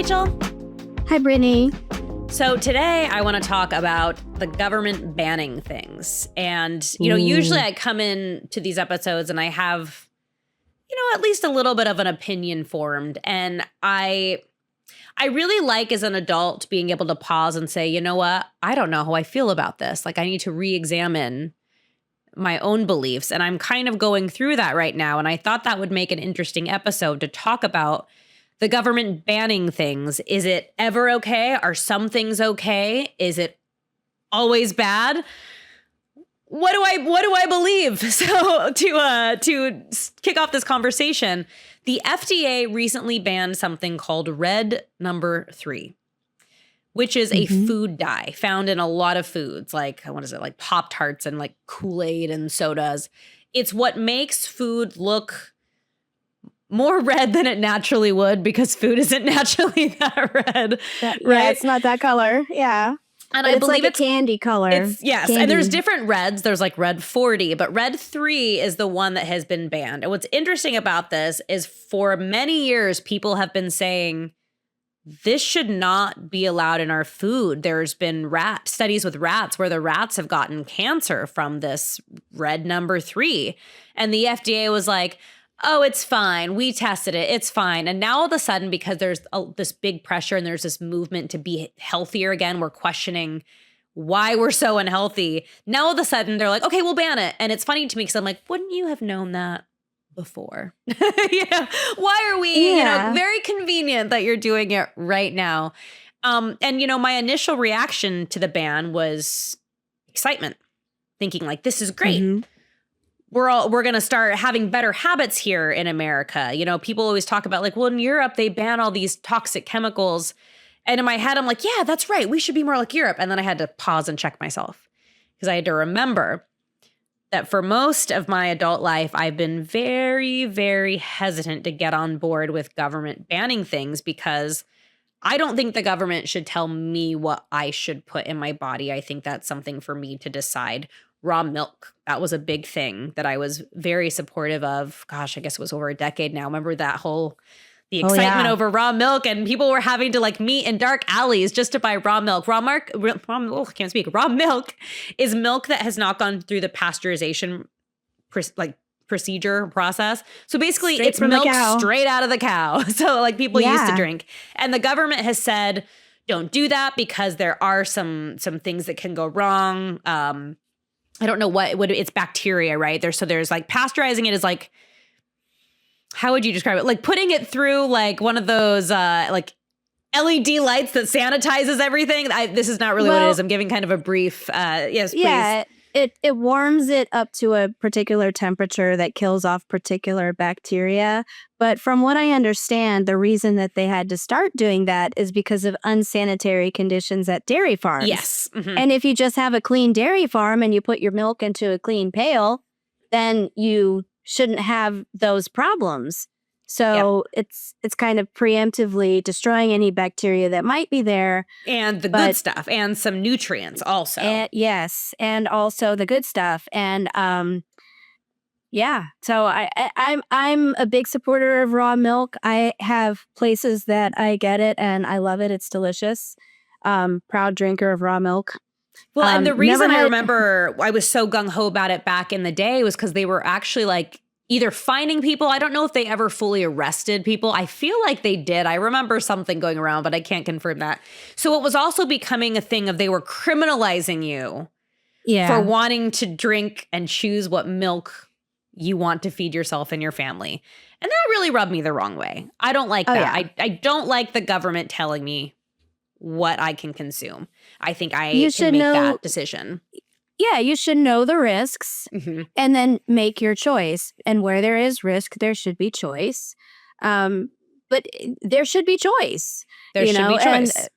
Rachel. Hi, Brittany. So today I want to talk about the government banning things. And, usually I come in to these episodes and I have, at least a little bit of an opinion formed. And I really like as an adult being able to pause and say, you know what? I don't know how I feel about this. Like I need to re-examine my own beliefs. And I'm kind of going through that right now. And I thought that would make an interesting episode to talk about the government banning things. Is it ever okay? Are some things okay? Is it always bad? What do I believe? So to kick off this conversation, the FDA recently banned something called red number 3, which is a food dye found in a lot of foods, like like Pop-Tarts and like Kool-Aid and sodas. It's what makes food look more red than it naturally would because food isn't naturally that red, right? Yeah, it's not that color. Yeah. And but I believe it's candy color. Yes. Candy. And there's different reds. There's like red 40, but red 3 is the one that has been banned. And what's interesting about this is for many years, people have been saying this should not be allowed in our food. There's been studies with rats where the rats have gotten cancer from this red number 3. And the FDA was like, oh, it's fine. We tested it. It's fine. And now all of a sudden, because there's this big pressure and there's this movement to be healthier again, we're questioning why we're so unhealthy. Now all of a sudden they're like, okay, we'll ban it. And it's funny to me because I'm like, wouldn't you have known that before? Why are we, very convenient that you're doing it right now. And my initial reaction to the ban was excitement, thinking like, this is great. Mm-hmm. We're going to start having better habits here in America. People always talk about like, well, in Europe, they ban all these toxic chemicals. And in my head, I'm like, yeah, that's right. We should be more like Europe. And then I had to pause and check myself because I had to remember that for most of my adult life, I've been very, very hesitant to get on board with government banning things because I don't think the government should tell me what I should put in my body. I think that's something for me to decide. Raw milk, that was a big thing that I was very supportive of. Gosh, I guess it was over a decade now. Remember the excitement over raw milk, and people were having to like meet in dark alleys just to buy raw milk. Raw milk is milk that has not gone through the pasteurization procedure process. So basically it's milk straight out of the cow. So like people used to drink. And the government has said, don't do that because there are some things that can go wrong. I don't know what it's bacteria, right? There's like pasteurizing it is like, how would you describe it? Like putting it through like one of those like LED lights that sanitizes everything. This is not really what it is. I'm giving kind of a brief, yes, please. Yeah, it warms it up to a particular temperature that kills off particular bacteria. But from what I understand, the reason that they had to start doing that is because of unsanitary conditions at dairy farms. Yes. Mm-hmm. And if you just have a clean dairy farm and you put your milk into a clean pail, then you shouldn't have those problems. So it's kind of preemptively destroying any bacteria that might be there. And the good stuff and some nutrients also. Yes. And also the good stuff. And so I'm a big supporter of raw milk. I have places that I get it and I love it. It's delicious. Proud drinker of raw milk. Well, and the reason I remember I was so gung-ho about it back in the day was because they were actually like either finding people. I don't know if they ever fully arrested people. I feel like they did. I remember something going around, but I can't confirm that. So it was also becoming a thing of they were criminalizing you for wanting to drink and choose what milk you want to feed yourself and your family. And that really rubbed me the wrong way. I don't like that. Yeah. I don't like the government telling me what I can consume. I think I can make that decision. Yeah, you should know the risks and then make your choice. And where there is risk, there should be choice. But there should be choice. There should be choice.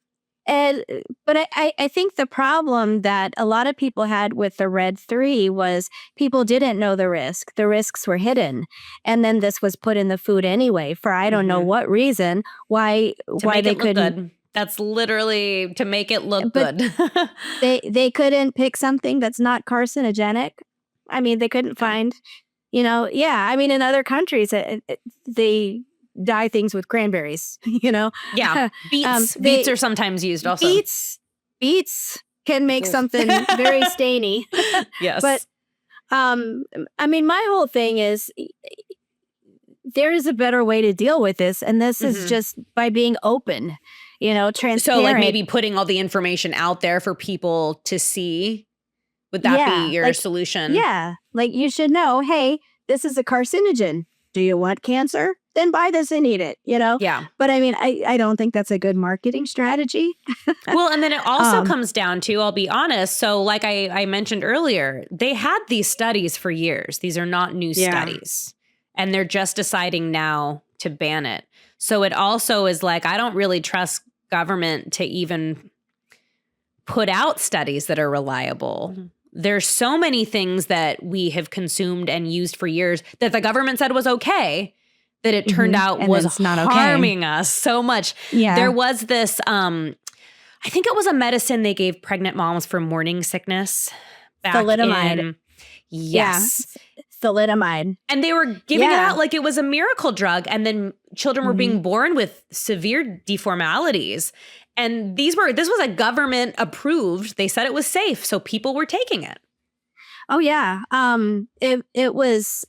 But I think the problem that a lot of people had with the Red 3 was people didn't know the risk. The risks were hidden. And then this was put in the food anyway for I don't know what reason, why they couldn't. That's literally to make it look good. they couldn't pick something that's not carcinogenic. I mean, they couldn't find, in other countries, they dye things with cranberries, Yeah. Beets are sometimes used also. Beets can make something very stainy. Yes. But I mean, my whole thing is there is a better way to deal with this. And this is just by being open, transparent. So like maybe putting all the information out there for people to see. Would that be your solution? Yeah. Like you should know, hey, this is a carcinogen. Do you want cancer? Then buy this and eat it, Yeah. But I mean, I don't think that's a good marketing strategy. Well, and then it also comes down to, I'll be honest. So like I mentioned earlier, they had these studies for years. These are not new studies. And they're just deciding now to ban it. So it also is like, I don't really trust government to even put out studies that are reliable. There's so many things that we have consumed and used for years that the government said was okay, that it turned out and was not harming us so much. Yeah. There was this, I think it was a medicine they gave pregnant moms for morning sickness. Thalidomide. Yes. Yeah. Thalidomide. And they were giving it out like it was a miracle drug. And then children were being born with severe deformalities. And this was a government approved. They said it was safe. So people were taking it. Oh, yeah. It was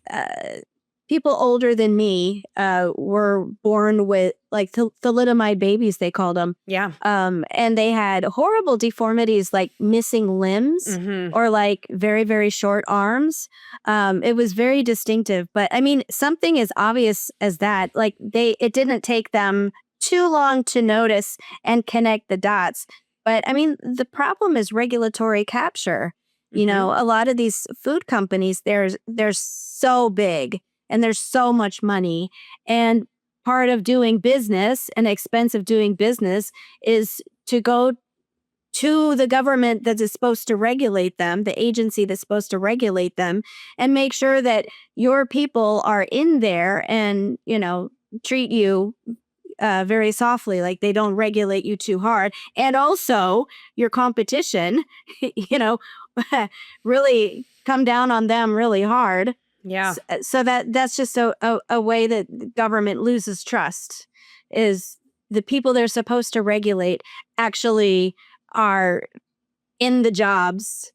people older than me were born with like thalidomide babies, they called them. Yeah. And they had horrible deformities like missing limbs or like very, very short arms. It was very distinctive. But I mean, something as obvious as that, like it didn't take them too long to notice and connect the dots. But I mean, the problem is regulatory capture. A lot of these food companies, they're so big and there's so much money. And part of doing business and expense of doing business is to go to the government that is supposed to regulate them, the agency that's supposed to regulate them, and make sure that your people are in there and, treat you very softly, like they don't regulate you too hard. And also your competition, really come down on them really hard. Yeah. So that's just a way that government loses trust, is the people they're supposed to regulate actually are in the jobs,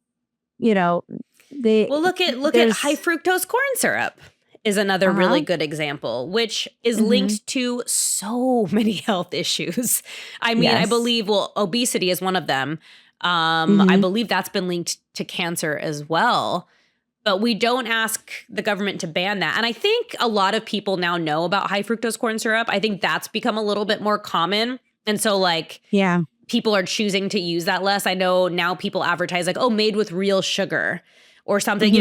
Well, look at high fructose corn syrup is another really good example, which is linked to so many health issues. I mean, I believe, obesity is one of them. I believe that's been linked to cancer as well. But we don't ask the government to ban that. And I think a lot of people now know about high fructose corn syrup. I think that's become a little bit more common. And so people are choosing to use that less. I know now people advertise like, oh, made with real sugar or something,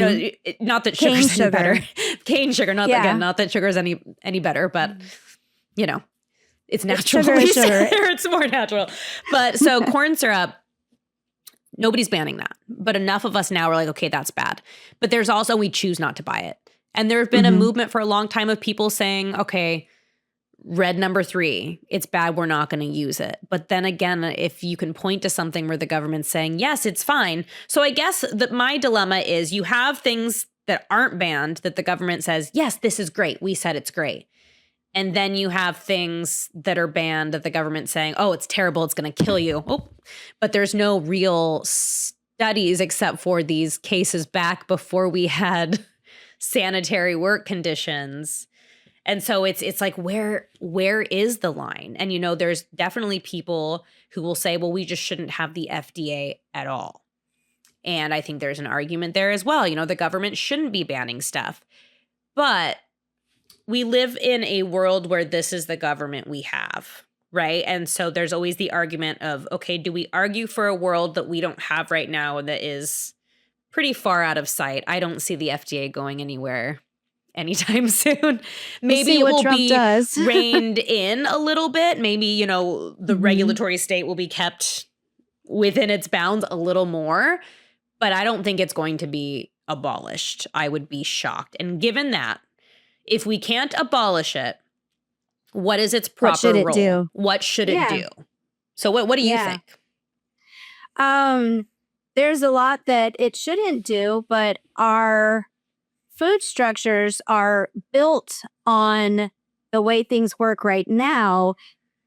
not that sugar's any better. Cane sugar, not that sugar's any better, but it's natural. Sugar is sugar. It's more natural. But so corn syrup, nobody's banning that. But enough of us now are like, okay, that's bad. But there's also, we choose not to buy it. And there have been a movement for a long time of people saying, okay, red number 3, it's bad, we're not going to use it. But then again, if you can point to something where the government's saying, yes, it's fine. So I guess that my dilemma is you have things that aren't banned that the government says, yes, this is great. We said it's great. And then you have things that are banned that the government's saying, oh, it's terrible, it's going to kill you. Oh, but there's no real studies except for these cases back before we had sanitary work conditions. And so it's like, where is the line? And, there's definitely people who will say, well, we just shouldn't have the FDA at all. And I think there's an argument there as well. The government shouldn't be banning stuff. But we live in a world where this is the government we have, right? And so there's always the argument of, okay, do we argue for a world that we don't have right now that is pretty far out of sight? I don't see the FDA going anywhere anytime soon. Maybe it will be reined in a little bit. Maybe, the regulatory state will be kept within its bounds a little more. But I don't think it's going to be abolished. I would be shocked. And given that, if we can't abolish it, what is its proper role? Do? What should it do? So what do you think? There's a lot that it shouldn't do, but our food structures are built on the way things work right now,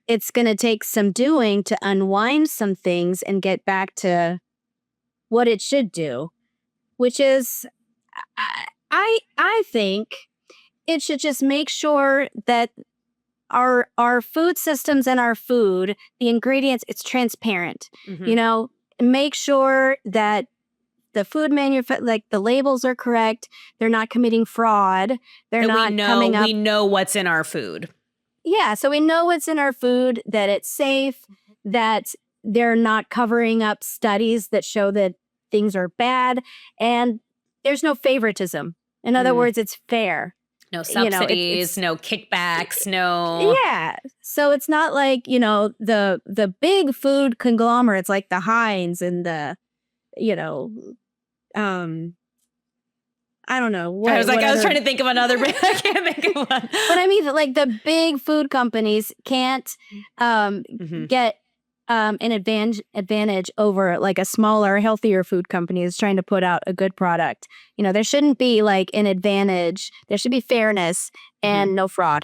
it's going to take some doing to unwind some things and get back to what it should do, which is, I think it should just make sure that our food systems and our food, the ingredients, it's transparent. Mhm. Make sure that the food like the labels are correct. They're not committing fraud. They're That not coming up. we know what's in our food. Yeah, so we know what's in our food, that it's safe, that they're not covering up studies that show that things are bad, and there's no favoritism. In other words, it's fair. No It's subsidies, no kickbacks, no. yeah. So it's not like, the big food conglomerates like the Heinz and the, um I don't know what. I was trying to think of another brand. I can't think of one. But I mean, like the big food companies can't get an advantage over like a smaller, healthier food company is trying to put out a good product. There shouldn't be like an advantage. There should be fairness and no fraud.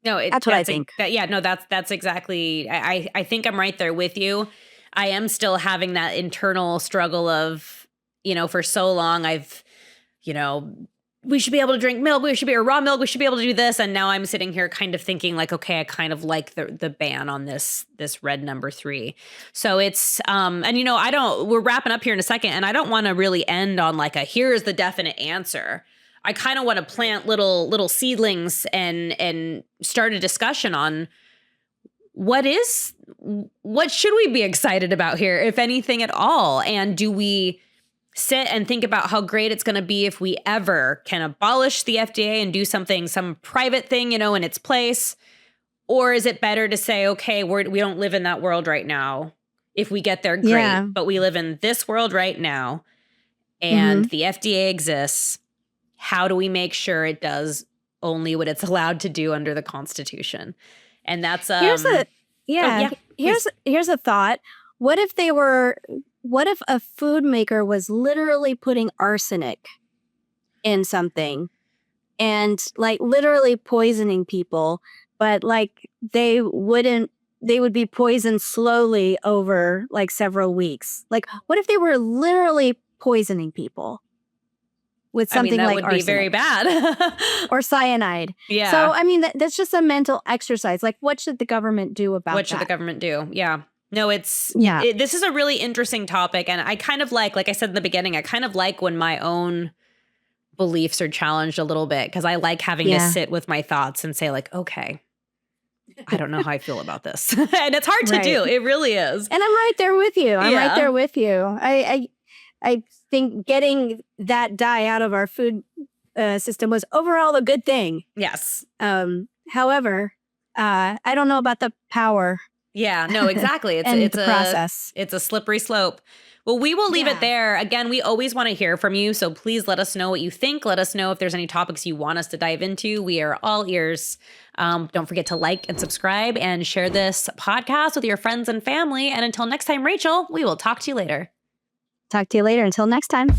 No, that's what I think. That's exactly. I think I'm right there with you. I am still having that internal struggle of, for so long I've, we should be able to drink milk. We should be raw milk. We should be able to do this. And now I'm sitting here kind of thinking like, okay, I kind of like the ban on this red number 3. So it's, we're wrapping up here in a second, and I don't want to really end on like here's the definite answer. I kind of want to plant little seedlings and start a discussion on what should we be excited about here, if anything at all? And do we sit and think about how great it's going to be if we ever can abolish the FDA and do some private thing, in its place? Or is it better to say, okay, we don't live in that world right now. If we get there, great. Yeah. But we live in this world right now, and the FDA exists. How do we make sure it does only what it's allowed to do under the Constitution? And that's here's a thought. What if a food maker was literally putting arsenic in something and like literally poisoning people, but like they would be poisoned slowly over like several weeks? Like, what if they were literally poisoning people with something that like would arsenic? be very bad. Or cyanide. Yeah. So, I mean, that's just a mental exercise. Like, what should the government do about that? What should the government do? Yeah. No, this is a really interesting topic. And I kind of like I said in the beginning, I kind of like when my own beliefs are challenged a little bit, because I like having to sit with my thoughts and say like, okay, I don't know how I feel about this. And it's hard to do. It really is. And I'm right there with you. Right there with you. I think getting that dye out of our food system was overall a good thing. Yes. However, I don't know about the power. Yeah, no, exactly. It's a process. It's a slippery slope. Well, we will leave it there. Again, we always want to hear from you, so please let us know what you think. Let us know if there's any topics you want us to dive into. We are all ears. Don't forget to like and subscribe and share this podcast with your friends and family. And until next time, Rachel, we will talk to you later. Talk to you later. Until next time.